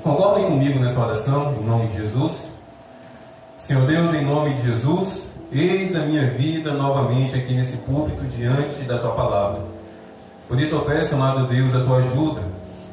Concordem comigo nessa oração, em nome de Jesus? Senhor Deus, em nome de Jesus, eis a minha vida novamente aqui nesse púlpito diante da Tua Palavra. Por isso eu peço, amado Deus, a Tua ajuda.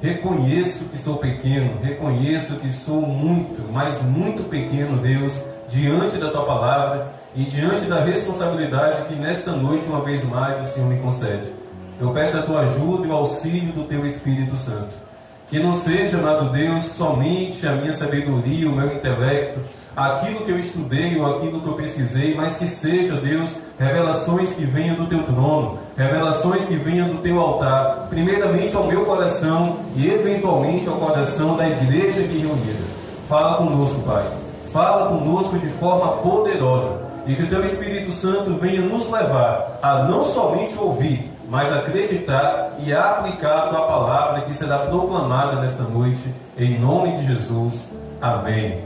Reconheço que sou pequeno, reconheço que sou muito, mas muito pequeno, Deus, diante da Tua Palavra e diante da responsabilidade que nesta noite, uma vez mais, o Senhor me concede. Eu peço a Tua ajuda e o auxílio do Teu Espírito Santo. Que não seja, amado Deus, somente a minha sabedoria, o meu intelecto, aquilo que eu estudei ou aquilo que eu pesquisei, mas que seja, Deus, revelações que venham do Teu trono, revelações que venham do Teu altar, primeiramente ao meu coração e eventualmente ao coração da igreja aqui reunida. Fala conosco, Pai. Fala conosco de forma poderosa e que o Teu Espírito Santo venha nos levar a não somente ouvir, mas acreditar e aplicar a Tua palavra que será proclamada nesta noite, em nome de Jesus. Amém.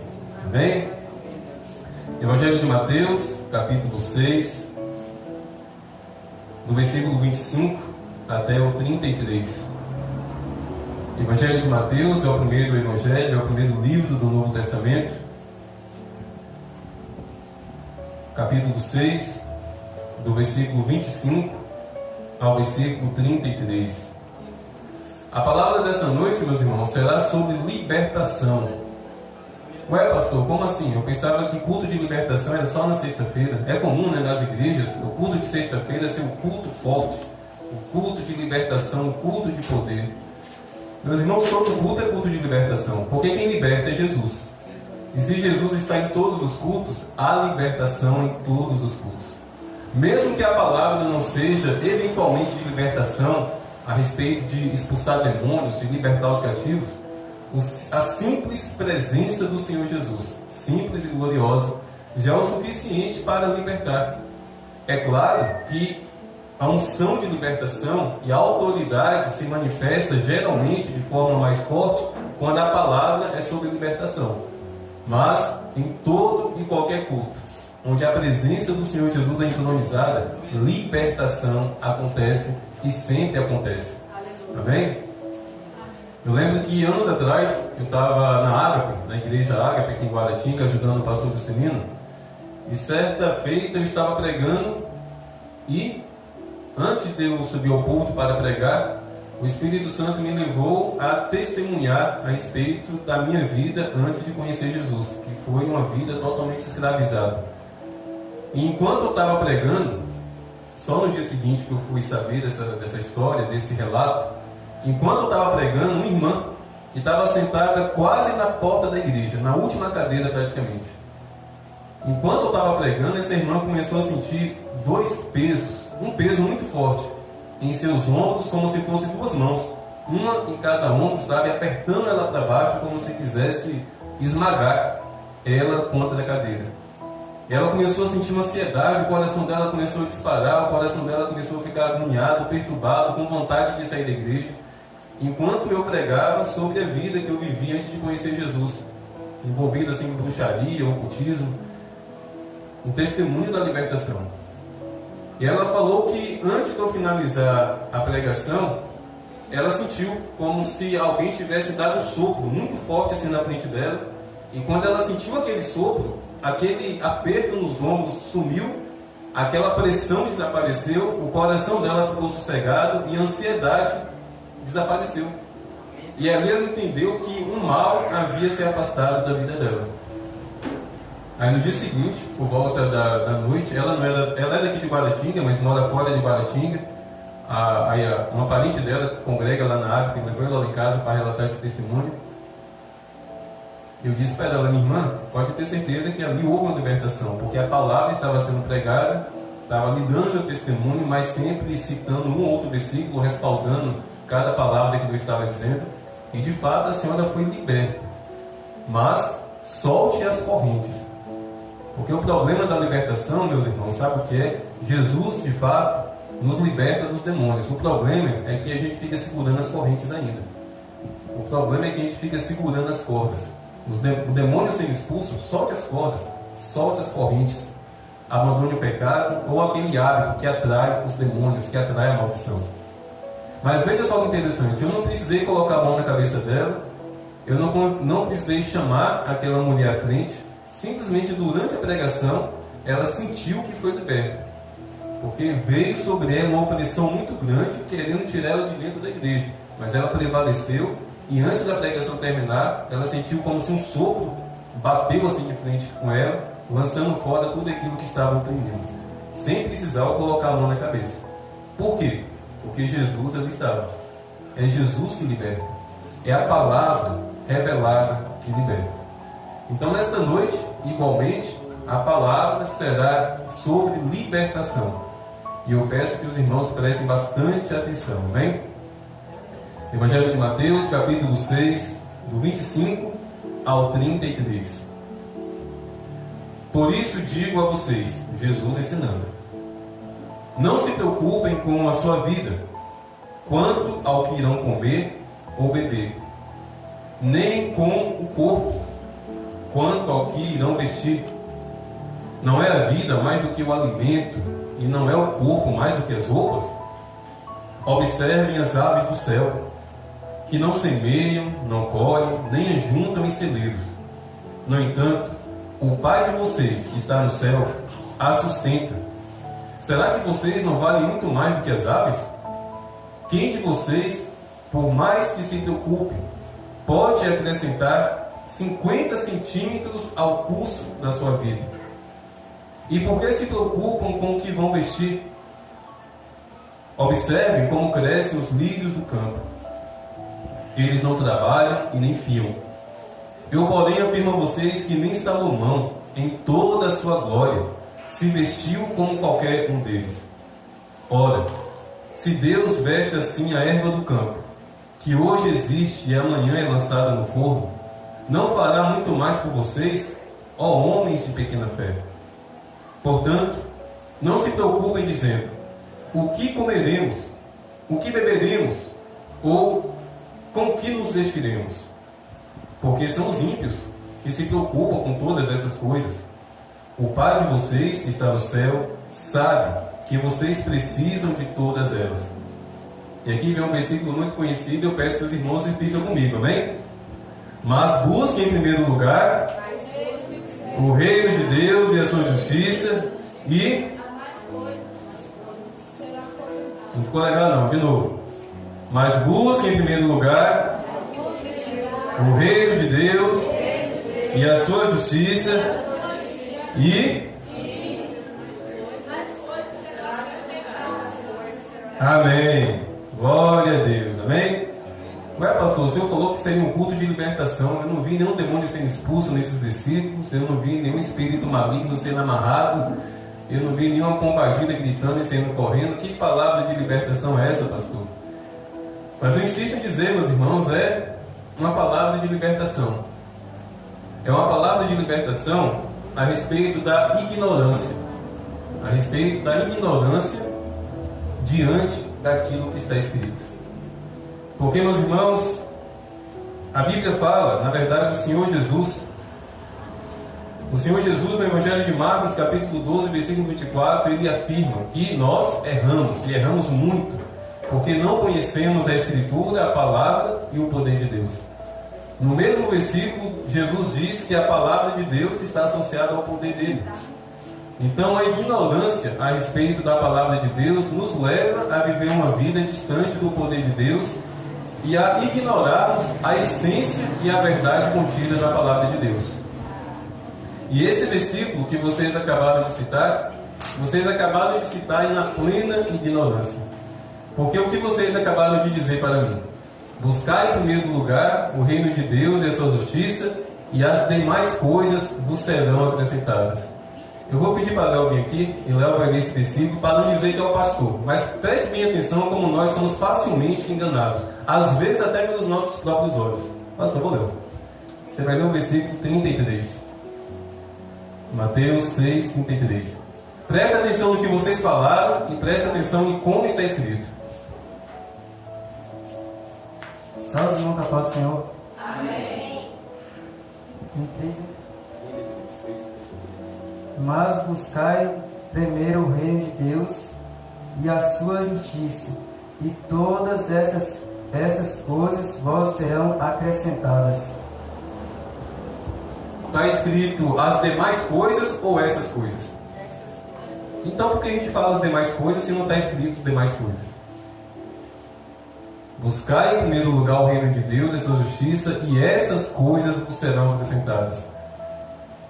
Amém? Evangelho de Mateus, capítulo 6, do versículo 25 até o 33. Evangelho de Mateus é o primeiro evangelho, é o primeiro livro do Novo Testamento. Capítulo 6, do versículo 25 ao versículo 33. A palavra dessa noite, meus irmãos, será sobre libertação. Ué, pastor, como assim? Eu pensava que culto de libertação era só na sexta-feira. É comum, né, nas igrejas, o culto de sexta-feira ser um culto forte, o culto de libertação, o culto de poder. Meus irmãos, todo culto é culto de libertação, porque quem liberta é Jesus. E se Jesus está em todos os cultos, há libertação em todos os cultos. Mesmo que a palavra não seja eventualmente de libertação, a respeito de expulsar demônios, de libertar os cativos, a simples presença do Senhor Jesus, simples e gloriosa, já é o suficiente para libertar. É claro que a unção de libertação e a autoridade se manifesta geralmente de forma mais forte quando a palavra é sobre libertação. Mas em todo e qualquer culto onde a presença do Senhor Jesus é entronizada, libertação acontece e sempre acontece. Amém? Eu lembro que anos atrás eu estava na Ágape, na igreja Ágape aqui em Guaratinga, ajudando o pastor Juscelino, e certa feita eu estava pregando e antes de eu subir ao púlpito para pregar, o Espírito Santo me levou a testemunhar a respeito da minha vida antes de conhecer Jesus, que foi uma vida totalmente escravizada. E enquanto eu estava pregando, só no dia seguinte que eu fui saber dessa história, desse relato, enquanto eu estava pregando, uma irmã que estava sentada quase na porta da igreja, na última cadeira praticamente. Enquanto eu estava pregando, essa irmã começou a sentir dois pesos, um peso muito forte, em seus ombros, como se fossem duas mãos, uma em cada ombro, sabe, apertando ela para baixo, como se quisesse esmagar ela contra a cadeira. Ela começou a sentir uma ansiedade, o coração dela começou a disparar, o coração dela começou a ficar agoniado, perturbado, com vontade de sair da igreja, enquanto eu pregava sobre a vida que eu vivi antes de conhecer Jesus, envolvido assim em bruxaria, ocultismo, um testemunho da libertação. E ela falou que antes de eu finalizar a pregação, ela sentiu como se alguém tivesse dado um sopro muito forte assim na frente dela, e quando ela sentiu aquele sopro, aquele aperto nos ombros sumiu, aquela pressão desapareceu, o coração dela ficou sossegado e a ansiedade desapareceu. E ali ela entendeu que um mal havia se afastado da vida dela. Aí no dia seguinte, por volta da noite, ela é daqui de Guaratinga, mas mora fora de Guaratinga. Uma parente dela que congrega lá na África, levou ela lá em casa para relatar esse testemunho. Eu disse para ela, minha irmã, pode ter certeza que ali houve uma libertação, porque a palavra estava sendo pregada, estava lhe dando meu testemunho, mas sempre citando um ou outro versículo, respaldando cada palavra que eu estava dizendo, e de fato a senhora foi liberta. Mas solte as correntes, porque o problema da libertação, meus irmãos, sabe o que é? Jesus, de fato, nos liberta dos demônios. O problema é que a gente fica segurando as correntes ainda. O problema é que a gente fica segurando as cordas. O demônio sendo expulso, solte as cordas, solte as correntes, abandone o pecado ou aquele hábito que atrai os demônios, que atrai a maldição. Mas veja só que interessante, eu não precisei colocar a mão na cabeça dela, Eu não precisei chamar aquela mulher à frente. Simplesmente durante a pregação, ela sentiu que foi liberta. Porque veio sobre ela uma opressão muito grande, querendo tirar ela de dentro da igreja. Mas ela prevaleceu, e antes da pregação terminar, ela sentiu como se um sopro bateu assim de frente com ela, lançando fora tudo aquilo que estava oprimindo, sem precisar colocar a mão na cabeça. Por quê? Porque Jesus ali estava. É Jesus que liberta. É a palavra revelada que liberta. Então, nesta noite, igualmente, a palavra será sobre libertação. E eu peço que os irmãos prestem bastante atenção, amém? Evangelho de Mateus, capítulo 6, do 25 ao 33. Por isso digo a vocês, Jesus ensinando, não se preocupem com a sua vida, quanto ao que irão comer ou beber, nem com o corpo, quanto ao que irão vestir. Não é a vida mais do que o alimento, e não é o corpo mais do que as roupas? Observem as aves do céu, que não semeiam, não colhem, nem ajuntam em celeiros. No entanto, o Pai de vocês, que está no céu, as sustenta. Será que vocês não valem muito mais do que as aves? Quem de vocês, por mais que se preocupe, pode acrescentar 50 centímetros ao curso da sua vida? E por que se preocupam com o que vão vestir? Observem como crescem os lírios do campo. Eles não trabalham e nem fiam. Eu, porém, afirmo a vocês que nem Salomão, em toda a sua glória, se vestiu como qualquer um deles. Ora, se Deus veste assim a erva do campo, que hoje existe e amanhã é lançada no forno, não fará muito mais por vocês, ó homens de pequena fé? Portanto, não se preocupem dizendo, o que comeremos, o que beberemos, ou com que nos vestiremos? Porque são os ímpios que se preocupam com todas essas coisas. O Pai de vocês, que está no céu, sabe que vocês precisam de todas elas. E aqui vem um versículo muito conhecido, eu peço que os irmãos repitam comigo, amém? Mas busquem em primeiro lugar o reino de Deus e a sua justiça, e não ficou legal não, de novo. Mas busquem em primeiro lugar o reino de Deus e a sua justiça, e amém. Glória a Deus, amém? Ué, pastor, o senhor falou que seria um culto de libertação. Eu não vi nenhum demônio sendo expulso nesses versículos. Eu não vi nenhum espírito maligno sendo amarrado. Eu não vi nenhuma pombagira gritando e saindo correndo. Que palavra de libertação é essa, pastor? Mas eu insisto em dizer, meus irmãos, é uma palavra de libertação. É uma palavra de libertação a respeito da ignorância. A respeito da ignorância diante daquilo que está escrito. Porque, meus irmãos, a Bíblia fala, na verdade, o Senhor Jesus, no Evangelho de Marcos, capítulo 12, versículo 24, ele afirma que nós erramos, e erramos muito, porque não conhecemos a Escritura, a palavra e o poder de Deus. No mesmo versículo, Jesus diz que a palavra de Deus está associada ao poder dele. Então, a ignorância a respeito da palavra de Deus nos leva a viver uma vida distante do poder de Deus e a ignorarmos a essência e a verdade contida na palavra de Deus. E esse versículo que vocês acabaram de citar em na plena ignorância. Porque o que vocês acabaram de dizer para mim? Buscar em primeiro lugar o reino de Deus e a sua justiça, e as demais coisas vos serão acrescentadas. Eu vou pedir para Léo vir aqui, e Léo vai ler esse versículo para não dizer que é o pastor. Mas preste bem atenção como nós somos facilmente enganados. Às vezes até pelos nossos próprios olhos. Pastor, vou ler. Você vai ler o versículo 33. Mateus 6, 33. Preste atenção no que vocês falaram e preste atenção em como está escrito. Salve, irmão, com a paz do Senhor. Amém. 33, né? Mas buscai primeiro o reino de Deus e a sua justiça, e todas essas essas coisas vos serão acrescentadas. Está escrito as demais coisas ou essas coisas? Então por que a gente fala as demais coisas se não está escrito as demais coisas? Buscai em primeiro lugar o reino de Deus e sua justiça, e essas coisas vos serão acrescentadas.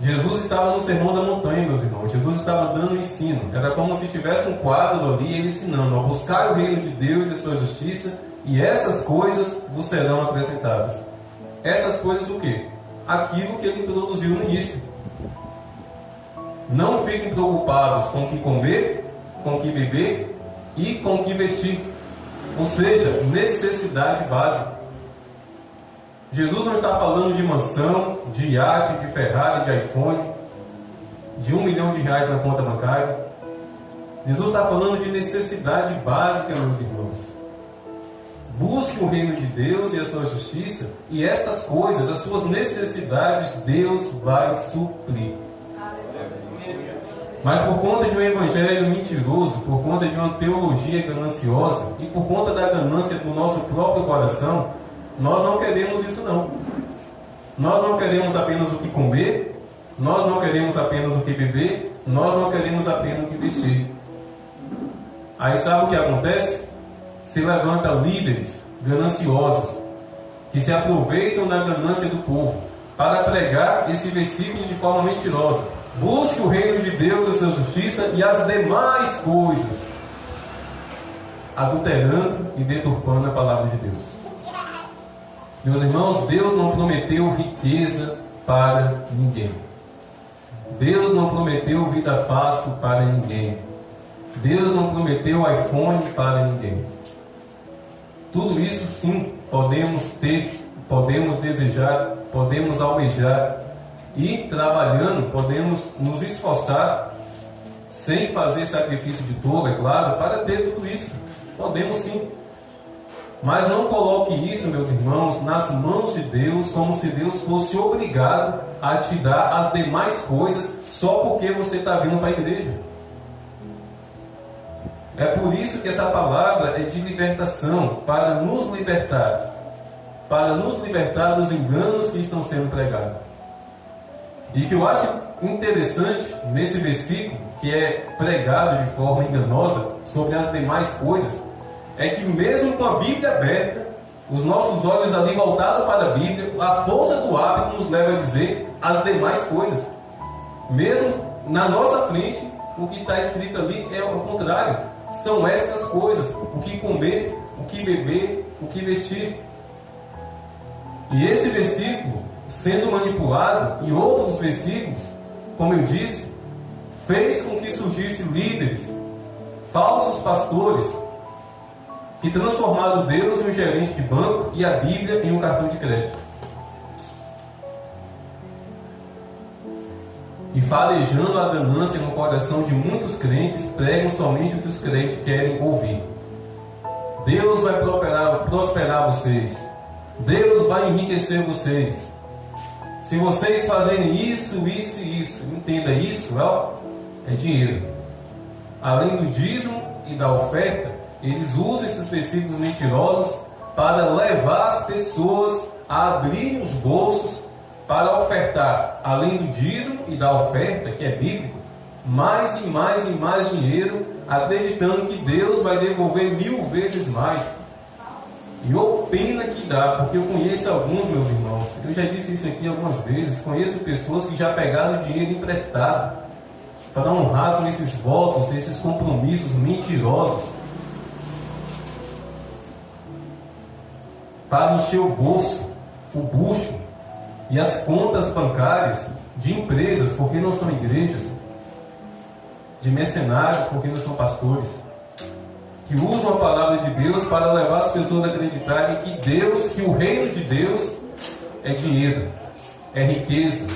Jesus estava no Sermão da Montanha, meus irmãos. Jesus estava dando ensino. Era como se tivesse um quadro ali, ele ensinando: buscai o reino de Deus e sua justiça, e essas coisas vos serão acrescentadas. Essas coisas o quê? Aquilo que ele introduziu no início. Não fiquem preocupados com o que comer, com o que beber e com o que vestir. Ou seja, necessidade básica. Jesus não está falando de mansão, de iate, de Ferrari, de iPhone, de R$1 milhão na conta bancária. Jesus está falando de necessidade básica, meus irmãos. Busque o reino de Deus e a sua justiça, e estas coisas, as suas necessidades, Deus vai suprir. Mas por conta de um evangelho mentiroso, por conta de uma teologia gananciosa e por conta da ganância do nosso próprio coração, nós não queremos isso não. Nós não queremos apenas o que comer, nós não queremos apenas o que beber, nós não queremos apenas o que vestir. Aí sabe o que acontece? Se levanta líderes gananciosos que se aproveitam da ganância do povo para pregar esse versículo de forma mentirosa. Busque o reino de Deus e sua justiça, e as demais coisas, adulterando e deturpando a palavra de Deus. Meus irmãos, Deus não prometeu riqueza para ninguém. Deus não prometeu vida fácil para ninguém. Deus não prometeu iPhone para ninguém. Tudo isso sim podemos ter, podemos desejar, podemos almejar, e trabalhando podemos nos esforçar, sem fazer sacrifício de dor, é claro, para ter tudo isso. Podemos sim. Mas não coloque isso, meus irmãos, nas mãos de Deus, como se Deus fosse obrigado a te dar as demais coisas só porque você está vindo para a igreja. É por isso que essa palavra é de libertação, para nos libertar dos enganos que estão sendo pregados. E que eu acho interessante nesse versículo, que é pregado de forma enganosa sobre as demais coisas, é que mesmo com a Bíblia aberta, os nossos olhos ali voltados para a Bíblia, a força do hábito nos leva a dizer as demais coisas. Mesmo na nossa frente, o que está escrito ali é o contrário. São estas coisas: o que comer, o que beber, o que vestir. E esse versículo, sendo manipulado em outros versículos, como eu disse, fez com que surgissem líderes, falsos pastores, que transformaram Deus em um gerente de banco e a Bíblia em um cartão de crédito. E farejando a ganância no coração de muitos crentes, pregam somente o que os crentes querem ouvir. Deus vai prosperar vocês. Deus vai enriquecer vocês. Se vocês fazerem isso, isso e isso, entenda isso, é dinheiro. Além do dízimo e da oferta, eles usam esses versículos mentirosos para levar as pessoas a abrirem os bolsos para ofertar, além do dízimo e da oferta, que é bíblico, mais e mais e mais dinheiro, acreditando que Deus vai devolver 1000 vezes mais. E ô pena que dá, porque eu conheço alguns, meus irmãos, eu já disse isso aqui algumas vezes, conheço pessoas que já pegaram dinheiro emprestado para honrar com esses votos, esses compromissos mentirosos, para encher o bolso, o bucho e as contas bancárias de empresas, porque não são igrejas, de mercenários, porque não são pastores, que usam a palavra de Deus para levar as pessoas a acreditarem que Deus, que o reino de Deus é dinheiro, é riqueza,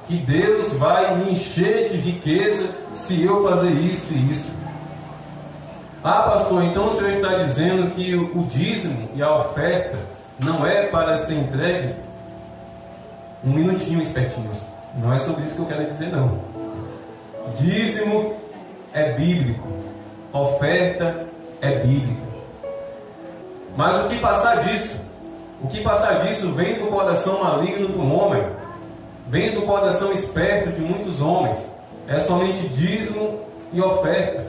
que Deus vai me encher de riqueza se eu fazer isso e isso. Ah, pastor, então o senhor está dizendo que o dízimo e a oferta não é para ser entregue? Um minutinho, espertinhos. Não é sobre isso que eu quero dizer, não. Dízimo é bíblico. Oferta é bíblica. Mas o que passar disso vem do coração maligno do homem, vem do coração esperto de muitos homens. É somente dízimo e oferta.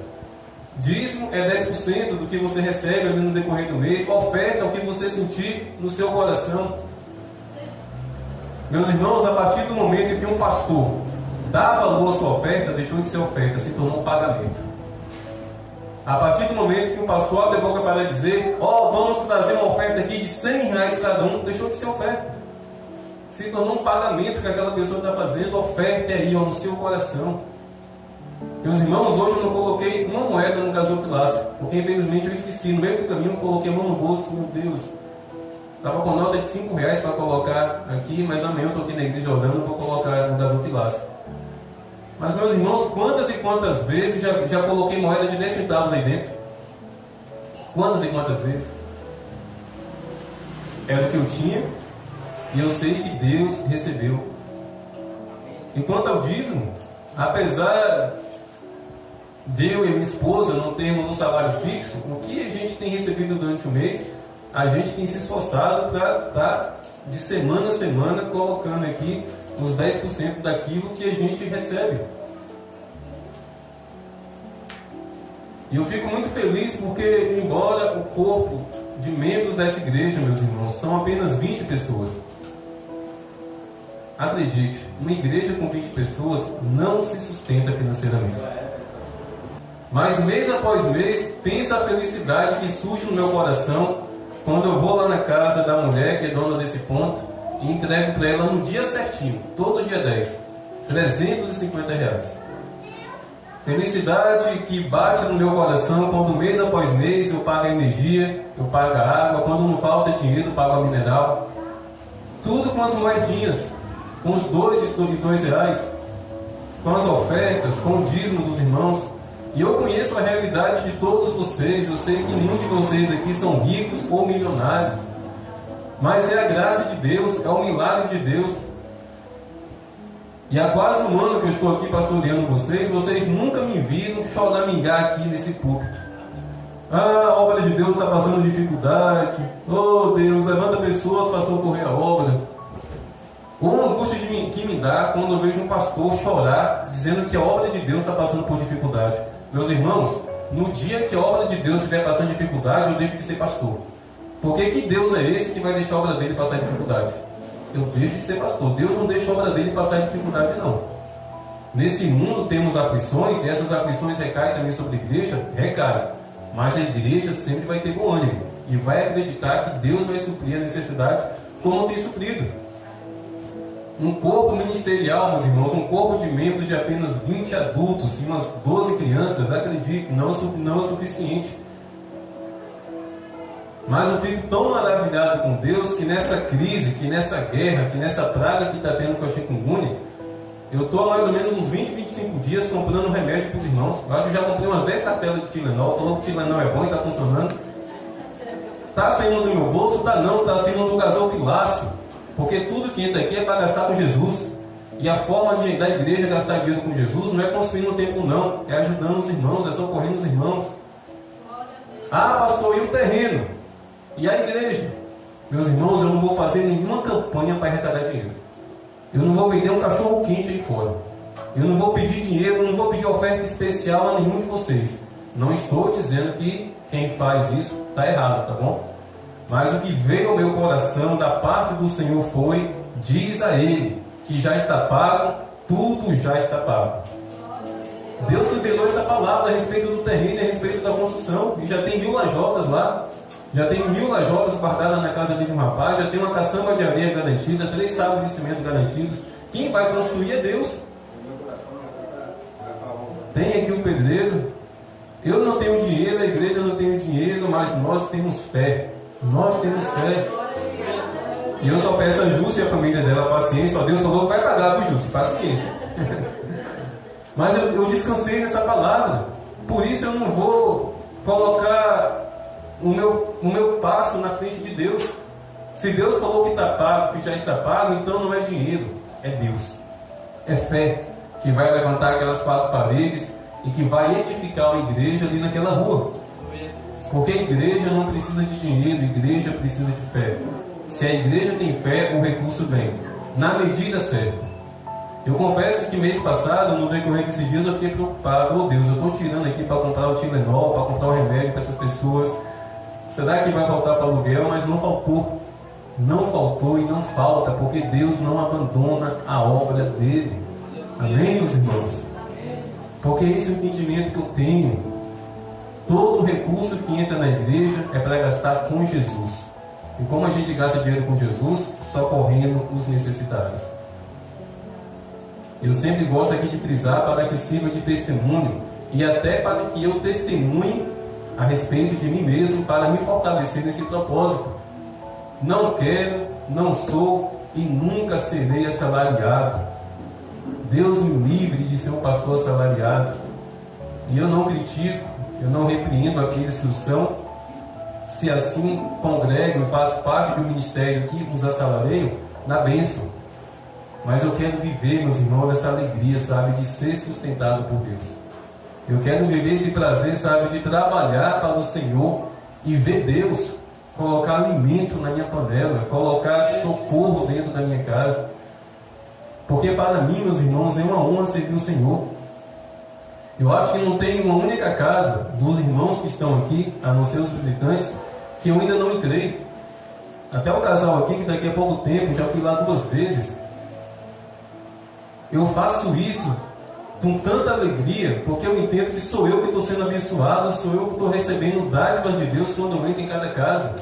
Dízimo é 10% do que você recebe ali no decorrer do mês. Oferta é o que você sentir no seu coração. Meus irmãos, a partir do momento em que um pastor dá valor à sua oferta, deixou de ser oferta, se tornou um pagamento. A partir do momento que um pastor abre a boca para dizer, vamos trazer uma oferta aqui de R$100 cada um, deixou de ser oferta. Se tornou um pagamento que aquela pessoa está fazendo. Oferta aí, no seu coração. Meus irmãos, hoje eu não coloquei uma moeda no gasofilácio, porque infelizmente eu esqueci. No meio do caminho eu coloquei a mão no bolso. Meu Deus, estava com nota de R$5 para colocar aqui, mas amanhã eu estou aqui na igreja orando, vou colocar no gasofilácio. Mas, meus irmãos, quantas e quantas vezes já coloquei moeda de 10 centavos aí dentro? Quantas e quantas vezes? Era o que eu tinha, e eu sei que Deus recebeu. Enquanto ao dízimo, apesar de eu e minha esposa não termos um salário fixo, o que a gente tem recebido durante o mês, a gente tem se esforçado para estar de semana a semana colocando aqui os 10% daquilo que a gente recebe. E eu fico muito feliz porque, embora o corpo de membros dessa igreja, meus irmãos, são apenas 20 pessoas. Acredite, uma igreja com 20 pessoas não se sustenta financeiramente. Mas mês após mês, pensa a felicidade que surge no meu coração quando eu vou lá na casa da mulher que é dona desse ponto e entrego para ela no dia certinho, todo dia 10, R$350. Felicidade que bate no meu coração quando mês após mês eu pago a energia, eu pago a água, quando não falta dinheiro eu pago a mineral. Tudo com as moedinhas, com os R$2, com as ofertas, com o dízimo dos irmãos. E eu conheço a realidade de todos vocês. Eu sei que nenhum de vocês aqui são ricos ou milionários, mas é a graça de Deus, é o milagre de Deus. E há quase um ano que eu estou aqui pastoreando vocês nunca me viram choramingar aqui nesse púlpito. A obra de Deus está passando dificuldade. Oh Deus, levanta pessoas para socorrer a obra. Ou a angústia que me dá quando eu vejo um pastor chorar, dizendo que a obra de Deus está passando por dificuldade. Meus irmãos, no dia que a obra de Deus estiver passando dificuldade, eu deixo de ser pastor. Porque que Deus é esse que vai deixar a obra dele passar dificuldade? Eu deixo de ser pastor. Deus não deixa a obra dele passar dificuldade, não. Nesse mundo temos aflições, e essas aflições recaem também sobre a igreja? Recaem. Mas a igreja sempre vai ter bom ânimo e vai acreditar que Deus vai suprir a necessidade como tem suprido. Um corpo ministerial, meus irmãos, um corpo de membros de apenas 20 adultos e umas 12 crianças, acredito, não é suficiente. Mas eu fico tão maravilhado com Deus que nessa crise, que nessa guerra, que nessa praga que está tendo com a chikungunya, eu estou há mais ou menos uns 20, 25 dias comprando remédio para os irmãos. Eu acho que já comprei umas 10 cartelas de Tilenol, falou que o Tilenol é bom e está funcionando. Está saindo do meu bolso? Está saindo do gasofilácio. Porque tudo que entra aqui é para gastar com Jesus. E a forma da igreja gastar dinheiro com Jesus não é construindo um templo, não. É ajudando os irmãos, é socorrendo os irmãos. Ah, pastor, e o terreno? E a igreja? Meus irmãos, eu não vou fazer nenhuma campanha para arrecadar dinheiro. Eu não vou vender um cachorro quente aí fora. Eu não vou pedir dinheiro, eu não vou pedir oferta especial a nenhum de vocês. Não estou dizendo que quem faz isso está errado, tá bom? Mas o que veio ao meu coração da parte do Senhor foi: diz a Ele que já está pago, tudo já está pago. Deus liberou essa palavra a respeito do terreno, a respeito da construção, e já tem 1000 lajotas lá, já tem 1000 lajotas guardadas na casa de um rapaz, já tem uma caçamba de areia garantida, 3 sacos de cimento garantidos. Quem vai construir é Deus. Tem aqui um pedreiro. Eu não tenho dinheiro, a igreja não tem dinheiro, mas nós temos fé. Nós temos fé. E eu só peço a Júcia e a família dela paciência. Ó, Deus falou que vai pagar, viu, Júcia? Paciência. Mas eu descansei nessa palavra. Por isso eu não vou colocar o meu passo na frente de Deus. Se Deus falou que está pago, que já está pago, então não é dinheiro, é Deus. É fé que vai levantar aquelas 4 paredes e que vai edificar uma igreja ali naquela rua. Porque a igreja não precisa de dinheiro, a igreja precisa de fé. Se a igreja tem fé, o recurso vem, na medida certa. Eu confesso que mês passado, no decorrer desses dias, eu fiquei preocupado. Oh Deus, eu estou tirando aqui para comprar o Tilenol, para comprar o remédio para essas pessoas. Será que vai faltar para aluguel? Mas não faltou. Não faltou e não falta, porque Deus não abandona a obra dele. Amém, meus irmãos? Porque esse é o entendimento que eu tenho. Todo recurso que entra na igreja é para gastar com Jesus. E como a gente gasta dinheiro com Jesus? Socorrendo os necessitados. Eu sempre gosto aqui de frisar para que sirva de testemunho e até para que eu testemunhe a respeito de mim mesmo, para me fortalecer nesse propósito. Não quero, não sou e nunca serei assalariado. Deus me livre de ser um pastor assalariado. E eu não critico, eu não repreendo aqueles que o são, se assim congregam e fazem parte do ministério que os assalariam, na bênção. Mas eu quero viver, meus irmãos, essa alegria, sabe, de ser sustentado por Deus. Eu quero viver esse prazer, sabe, de trabalhar para o Senhor e ver Deus colocar alimento na minha panela, colocar socorro dentro da minha casa. Porque para mim, meus irmãos, é uma honra servir o Senhor. Eu acho que não tem uma única casa dos irmãos que estão aqui, a não ser os visitantes, que eu ainda não entrei. Até o casal aqui, que daqui a pouco tempo, já fui lá 2 vezes. Eu faço isso com tanta alegria, porque eu entendo que sou eu que estou sendo abençoado, sou eu que estou recebendo dádivas de Deus quando eu entro em cada casa.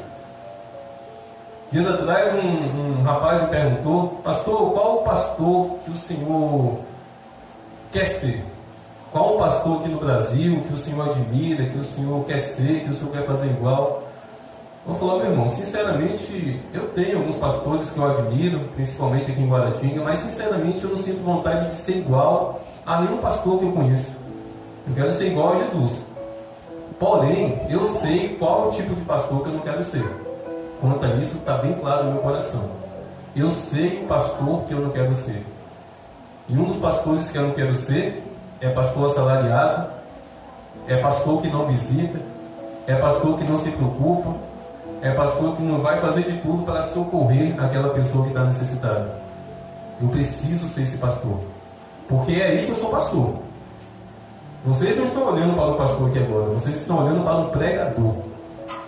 Dias atrás um rapaz me perguntou: pastor, qual o pastor que o senhor quer ser? Qual o pastor aqui no Brasil que o senhor admira, que o senhor quer ser, que o senhor quer fazer igual? Eu vou falar, meu irmão, sinceramente, eu tenho alguns pastores que eu admiro, principalmente aqui em Guaratinga, mas sinceramente eu não sinto vontade de ser igual a nenhum pastor que eu conheço. Eu quero ser igual a Jesus. Porém, eu sei qual é o tipo de pastor que eu não quero ser. Quanto a isso, está bem claro no meu coração. Eu sei o pastor que eu não quero ser. E um dos pastores que eu não quero ser é pastor assalariado, é pastor que não visita, é pastor que não se preocupa, é pastor que não vai fazer de tudo para socorrer aquela pessoa que está necessitada. Eu preciso ser esse pastor, porque é aí que eu sou pastor. Vocês não estão olhando para o pastor aqui agora, vocês estão olhando para o pregador.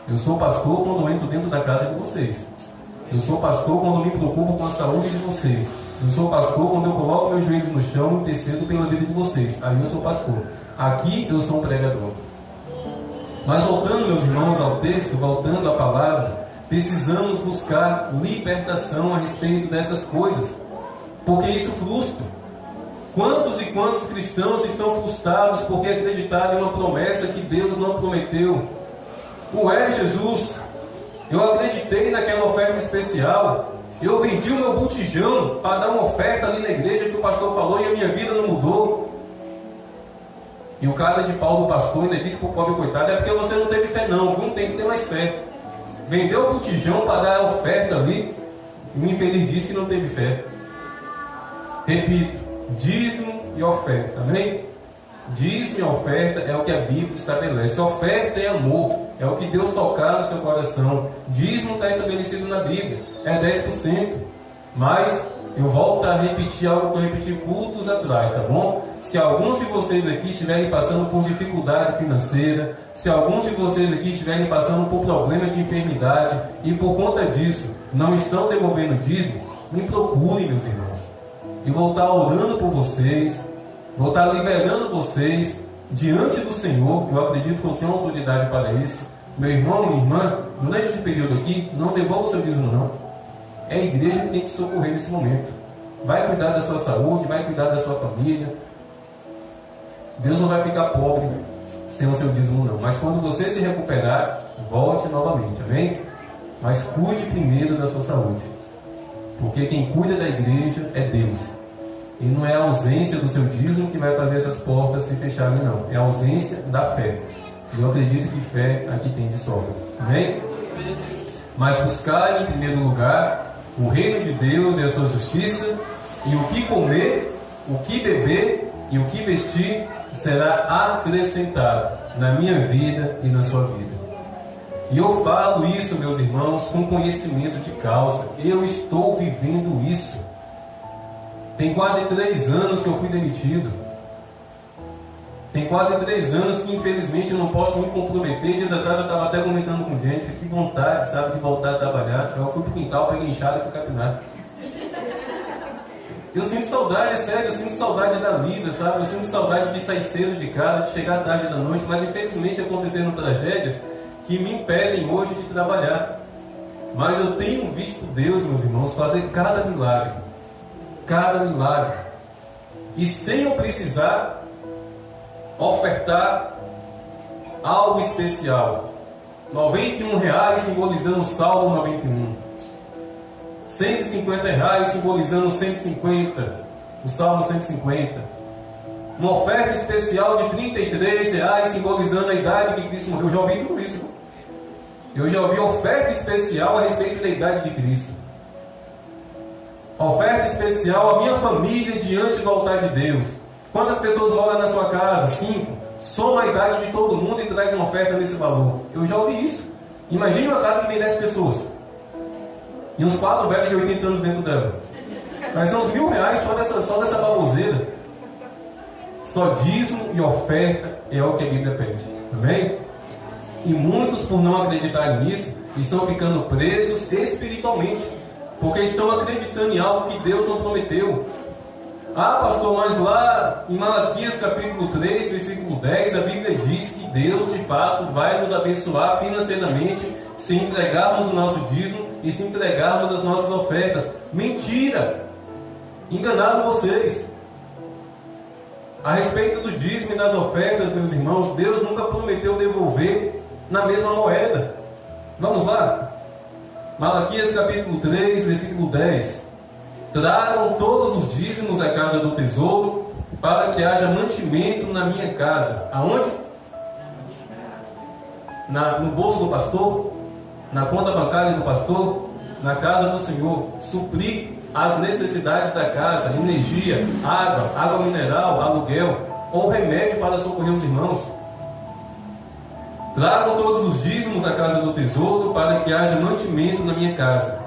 Eu sou pastor quando eu entro dentro da casa de vocês. Eu sou pastor quando eu me preocupo com a saúde de vocês. Eu sou pastor quando eu coloco meus joelhos no chão e intercedo pela vida de vocês. Aí eu sou pastor. Aqui eu sou um pregador. Mas voltando, meus irmãos, ao texto, voltando à palavra, precisamos buscar libertação a respeito dessas coisas, porque isso frustra. Quantos e quantos cristãos estão frustrados porque acreditaram em uma promessa que Deus não prometeu? Ué, Jesus, eu acreditei naquela oferta especial, eu vendi o meu botijão para dar uma oferta ali na igreja que o pastor falou e a minha vida não mudou. E o cara de pau do pastor ainda disse para o pobre coitado: é porque você não teve fé não, viu? Tem que ter mais fé. Vendeu o botijão para dar a oferta ali, e o infeliz disse que não teve fé. Repito, dízimo e oferta, amém? Dízimo e oferta é o que a Bíblia estabelece. Oferta é amor, é o que Deus tocar no seu coração. Dízimo está estabelecido na Bíblia, é 10%. Mas eu volto a repetir algo que eu repeti cultos atrás, tá bom? Se alguns de vocês aqui estiverem passando por dificuldade financeira, se alguns de vocês aqui estiverem passando por problema de enfermidade e por conta disso não estão devolvendo dízimo, me procurem, meus irmãos. E vou estar orando por vocês, vou estar liberando vocês diante do Senhor. Eu acredito que eu tenho autoridade para isso. Meu irmão, minha irmã, durante esse período aqui, não devolva o seu dízimo não. É a igreja que tem que socorrer nesse momento. Vai cuidar da sua saúde, vai cuidar da sua família. Deus não vai ficar pobre sem o seu dízimo não. Mas quando você se recuperar, volte novamente, amém? Mas cuide primeiro da sua saúde. Porque quem cuida da igreja é Deus. E não é a ausência do seu dízimo que vai fazer essas portas se fecharem não. É a ausência da fé. E eu acredito que fé aqui tem de sobra. Amém? Mas buscar em primeiro lugar o reino de Deus e a sua justiça, e o que comer, o que beber e o que vestir será acrescentado na minha vida e na sua vida. E eu falo isso, meus irmãos, com conhecimento de causa. Eu estou vivendo isso. Tem quase 3 anos que eu fui demitido. Tem quase 3 anos que, infelizmente, eu não posso me comprometer. Dias atrás eu estava até comentando com gente, que vontade, sabe, de voltar a trabalhar. Eu fui pro quintal, peguei enxada e fui capinar. Eu sinto saudade, é sério, eu sinto saudade da vida, sabe? Eu sinto saudade de sair cedo de casa, de chegar tarde da noite, mas infelizmente aconteceram tragédias que me impedem hoje de trabalhar. Mas eu tenho visto Deus, meus irmãos, fazer cada milagre. Cada milagre. E sem eu precisar ofertar algo especial. R$91 simbolizando o Salmo 91. R$150 simbolizando o 150, o Salmo 150. Uma oferta especial de R$33 simbolizando a idade que Cristo morreu. Eu já ouvi tudo isso. Eu já ouvi oferta especial a respeito da idade de Cristo. Oferta especial à minha família diante do altar de Deus. Quantas pessoas moram na sua casa? 5. Soma a idade de todo mundo e traz uma oferta nesse valor. Eu já ouvi isso. Imagine uma casa que tem 10 pessoas. E uns 4 velhos de 80 anos dentro dela. Mas são uns R$1.000 só dessa baboseira. Só dízimo e oferta é o que a Bíblia pede. Amém? E muitos, por não acreditarem nisso, estão ficando presos espiritualmente. Porque estão acreditando em algo que Deus não prometeu. Ah, pastor, mas lá em Malaquias capítulo 3, versículo 10, a Bíblia diz que Deus de fato vai nos abençoar financeiramente se entregarmos o nosso dízimo e se entregarmos as nossas ofertas. Mentira! Enganaram vocês. A respeito do dízimo e das ofertas, meus irmãos, Deus nunca prometeu devolver na mesma moeda. Vamos lá? Malaquias capítulo 3, versículo 10. Tragam todos os dízimos à casa do tesouro, para que haja mantimento na minha casa. Aonde? No bolso do pastor? Na conta bancária do pastor? Na casa do Senhor. Suprir as necessidades da casa: energia, água mineral, aluguel, ou remédio para socorrer os irmãos. Tragam todos os dízimos à casa do tesouro, para que haja mantimento na minha casa.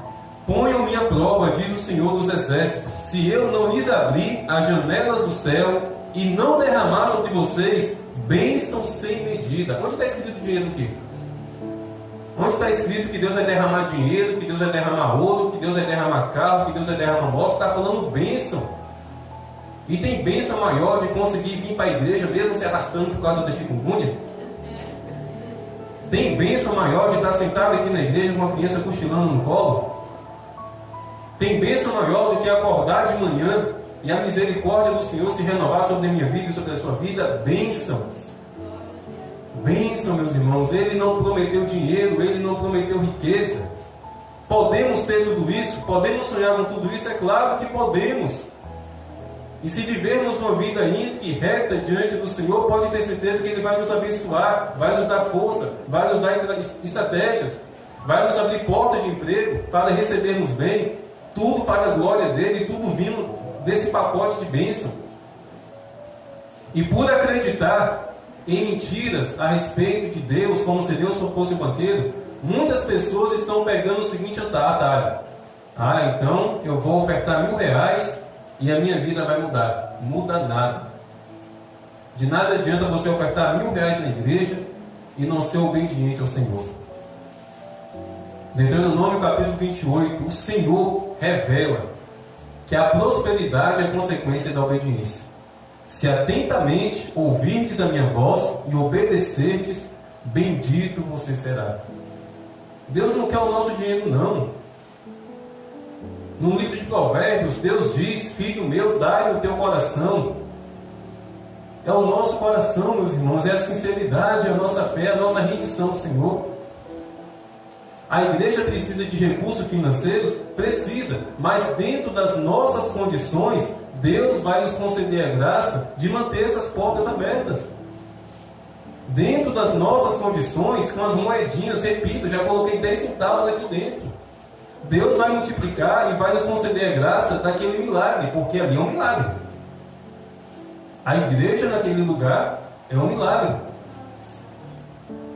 Ponham-me à prova, diz o Senhor dos Exércitos, se eu não lhes abrir as janelas do céu e não derramar sobre vocês bênção sem medida. Onde está escrito dinheiro aqui? Onde está escrito que Deus vai derramar dinheiro, que Deus vai derramar ouro, que Deus vai derramar carro, que Deus vai derramar moto? Está falando bênção. E tem bênção maior de conseguir vir para a igreja, mesmo se arrastando por causa da chikungunya? Tem bênção maior de estar sentado aqui na igreja com uma criança cochilando no colo? Tem bênção maior do que acordar de manhã e a misericórdia do Senhor se renovar sobre a minha vida e sobre a sua vida? Bênção. Bênção, meus irmãos. Ele não prometeu dinheiro, Ele não prometeu riqueza. Podemos ter tudo isso? Podemos sonhar com tudo isso? É claro que podemos. E se vivermos uma vida íntegra e reta diante do Senhor, pode ter certeza que Ele vai nos abençoar, vai nos dar força, vai nos dar estratégias, vai nos abrir portas de emprego para recebermos bem, tudo para a glória dEle, tudo vindo desse pacote de bênção. E por acreditar em mentiras a respeito de Deus, como se Deus fosse o banqueiro, muitas pessoas estão pegando o seguinte atalho: então eu vou ofertar R$1.000 e a minha vida vai mudar. Muda nada. De nada adianta você ofertar R$1.000 na igreja e não ser obediente ao Senhor. Deuteronômio capítulo 28, o Senhor revela que a prosperidade é consequência da obediência. Se atentamente ouvirdes a minha voz e obedecerdes, bendito você será. Deus não quer o nosso dinheiro, não. No livro de Provérbios, Deus diz: filho meu, dai no teu coração. É o nosso coração, meus irmãos, é a sinceridade, é a nossa fé, é a nossa rendição ao Senhor. A igreja precisa de recursos financeiros? Precisa, mas dentro das nossas condições, Deus vai nos conceder a graça de manter essas portas abertas. Dentro das nossas condições, com as moedinhas, repito, já coloquei 10 centavos aqui dentro. Deus vai multiplicar e vai nos conceder a graça daquele milagre, porque ali é um milagre. A igreja naquele lugar é um milagre.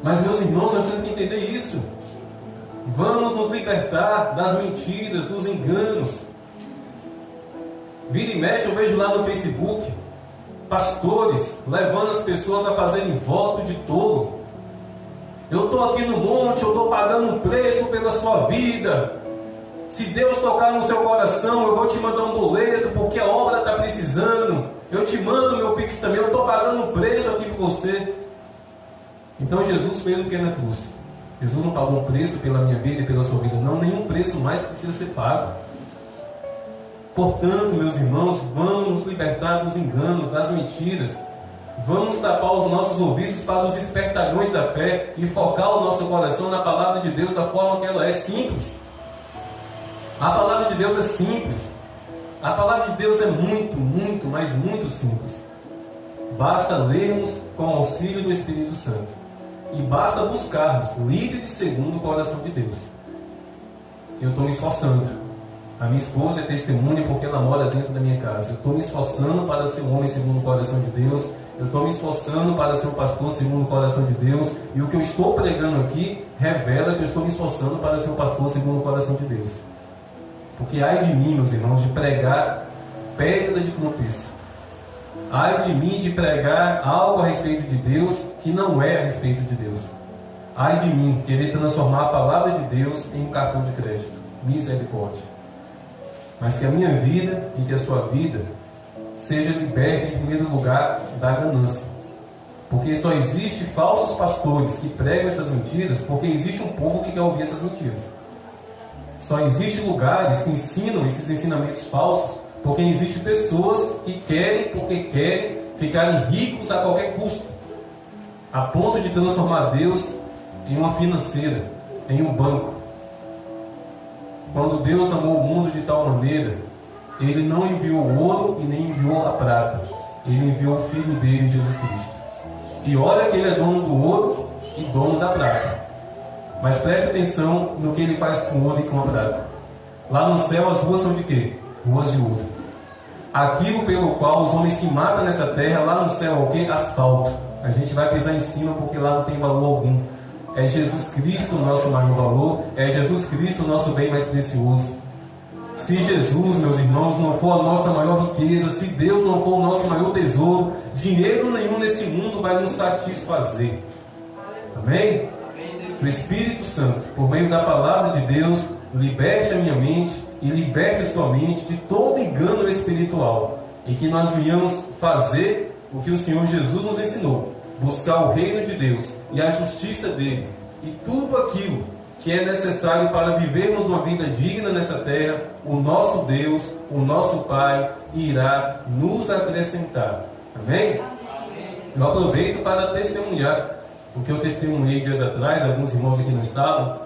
Mas, meus irmãos, nós temos que entender isso. Vamos nos libertar das mentiras, dos enganos. Vira e mexe, eu vejo lá no Facebook pastores levando as pessoas a fazerem voto de tolo. Eu estou aqui no monte, eu estou pagando um preço pela sua vida. Se Deus tocar no seu coração, eu vou te mandar um boleto, porque a obra está precisando. Eu te mando meu Pix também, eu estou pagando um preço aqui por você. Então Jesus fez o que na cruz? Jesus não pagou um preço pela minha vida e pela sua vida. Não, nenhum preço mais precisa ser pago. Portanto, meus irmãos, vamos nos libertar dos enganos, das mentiras. Vamos tapar os nossos ouvidos para os espertalhões da fé e focar o nosso coração na palavra de Deus da forma que ela é simples. A palavra de Deus é simples. A palavra de Deus é muito, muito, mas muito simples. Basta lermos com o auxílio do Espírito Santo. E basta buscarmos, livre segundo o coração de Deus. Eu estou me esforçando. A minha esposa é testemunha porque ela mora dentro da minha casa. Eu estou me esforçando para ser um homem segundo o coração de Deus. Eu estou me esforçando para ser um pastor segundo o coração de Deus. E o que eu estou pregando aqui revela que eu estou me esforçando para ser um pastor segundo o coração de Deus. Porque ai de mim, meus irmãos, de pregar pedra de tropeço. Ai de mim de pregar algo a respeito de Deus que não é a respeito de Deus. Ai de mim querer transformar a palavra de Deus em um cartão de crédito. Misericórdia. Mas que a minha vida e que a sua vida seja liberta em primeiro lugar da ganância. Porque só existe falsos pastores que pregam essas mentiras porque existe um povo que quer ouvir essas mentiras. Só existem lugares que ensinam esses ensinamentos falsos porque existem pessoas que querem, porque querem, ficarem ricos a qualquer custo, a ponto de transformar Deus em uma financeira, em um banco. Quando Deus amou o mundo de tal maneira, Ele não enviou o ouro e nem enviou a prata. Ele enviou o Filho dele, Jesus Cristo. E olha que Ele é dono do ouro e dono da prata. Mas preste atenção no que Ele faz com o ouro e com a prata. Lá no céu as ruas são de quê? Ruas de ouro. Aquilo pelo qual os homens se matam nessa terra, lá no céu é o quê? Asfalto. A gente vai pisar em cima porque lá não tem valor algum. É Jesus Cristo o nosso maior valor. É Jesus Cristo o nosso bem mais precioso. Se Jesus, meus irmãos, não for a nossa maior riqueza, se Deus não for o nosso maior tesouro, dinheiro nenhum nesse mundo vai nos satisfazer. Amém? Que o Espírito Santo, por meio da palavra de Deus, liberte a minha mente e liberte a sua mente de todo engano espiritual. E que nós venhamos fazer o que o Senhor Jesus nos ensinou. Buscar o reino de Deus e a justiça dele. E tudo aquilo que é necessário para vivermos uma vida digna nessa terra, o nosso Deus, o nosso Pai, irá nos acrescentar. Amém? Eu aproveito para testemunhar o que eu testemunhei dias atrás, alguns irmãos aqui não estavam.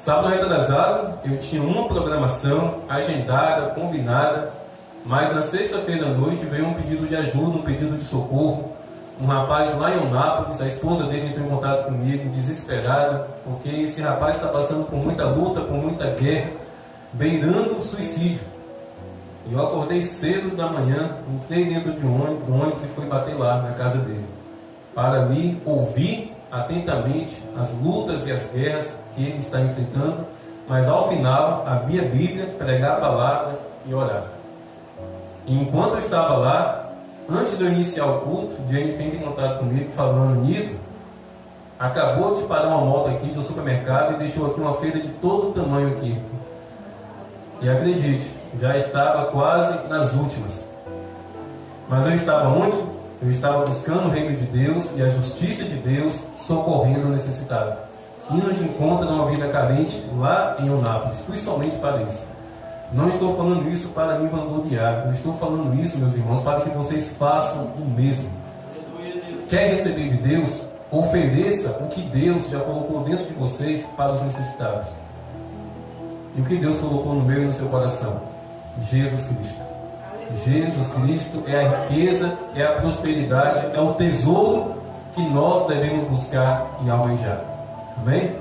Sábado retrasado, eu tinha uma programação agendada, combinada, mas na sexta-feira à noite veio um pedido de ajuda, um pedido de socorro. Um rapaz lá em Eunápolis, a esposa dele entrou em contato comigo, desesperada, porque esse rapaz está passando por muita luta, por muita guerra, beirando o suicídio. E eu acordei cedo da manhã, entrei dentro de um ônibus e fui bater lá na casa dele, para me ouvir atentamente as lutas e as guerras que ele está enfrentando, mas ao final, abrir a Bíblia, pregar a palavra e orar. E enquanto eu estava lá, antes de eu iniciar o culto, Jennifer entra em contato comigo falando: Nito, acabou de parar uma moto aqui do supermercado e deixou aqui uma feira de todo tamanho aqui. E acredite, já estava quase nas últimas. Mas eu estava onde? Eu estava buscando o reino de Deus e a justiça de Deus, socorrendo o necessitado, indo de encontro a uma vida carente lá em Eunápolis. Fui somente para isso. Não estou falando isso para me vangloriar. Eu estou falando isso, meus irmãos, para que vocês façam o mesmo. Quer receber de Deus? Ofereça o que Deus já colocou dentro de vocês para os necessitados. E o que Deus colocou no meu e no seu coração? Jesus Cristo. Jesus Cristo é a riqueza, é a prosperidade, é o tesouro que nós devemos buscar e almejar. Amém?